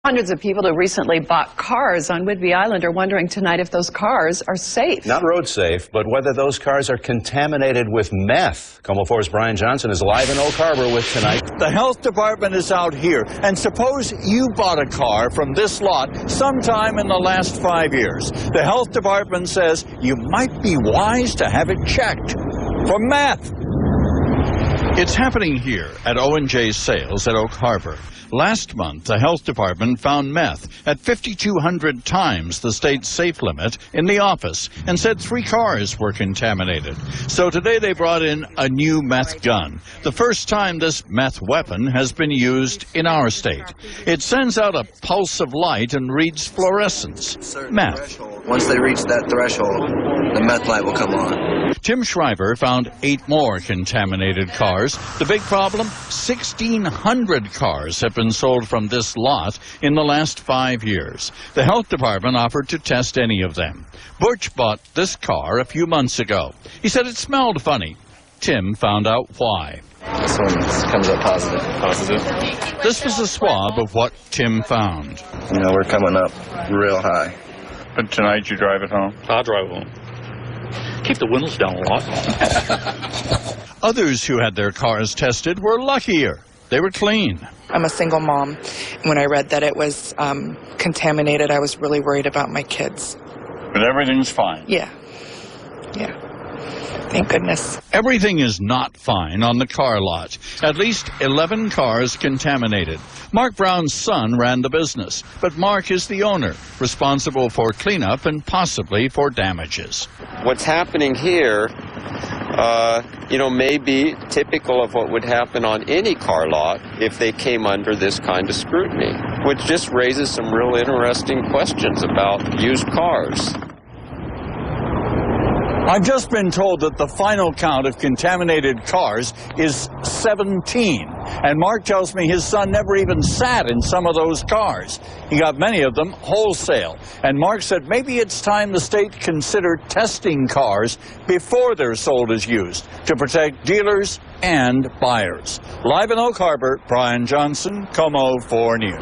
Hundreds of people who recently bought cars on Whidbey Island are wondering tonight if those cars are safe. Not road safe, but whether those cars are contaminated with meth. Como 4's Brian Johnson is live in Oak Harbor with tonight. The health department is out here, and suppose you bought a car from this lot sometime in the last 5 years. The health department says you might be wise to have it checked for meth. It's happening here at O&J Sales at Oak Harbor. Last month, the health department found meth at 5,200 times the state's safe limit in the office and said 3 cars were contaminated. So today they brought in a new meth gun, the first time this meth weapon has been used in our state. It sends out a pulse of light and reads fluorescence, meth. Once they reach that threshold, the meth light will come on. Tim Shriver found 8 more contaminated cars. The big problem? 1,600 cars have been sold from this lot in the last 5 years. The health department offered to test any of them. Butch bought this car a few months ago. He said it smelled funny. Tim found out why. This one comes up positive. This was a swab of what Tim found. You know, we're coming up real high. But tonight you drive it home? I'll drive home. Keep the windows down a lot. Others who had their cars tested were luckier. They were clean. I'm a single mom. When I read that it was contaminated, I was really worried about my kids. But everything's fine. Yeah. Thank goodness. Everything is not fine on the car lot. At least 11 cars contaminated. Mark Brown's son ran the business, but Mark is the owner, responsible for cleanup and possibly for damages. What's happening here, may be typical of what would happen on any car lot if they came under this kind of scrutiny, which just raises some real interesting questions about used cars. I've just been told that the final count of contaminated cars is 17. And Mark tells me his son never even sat in some of those cars. He got many of them wholesale. And Mark said maybe it's time the state consider testing cars before they're sold as used to protect dealers and buyers. Live in Oak Harbor, Brian Johnson, Como 4 News.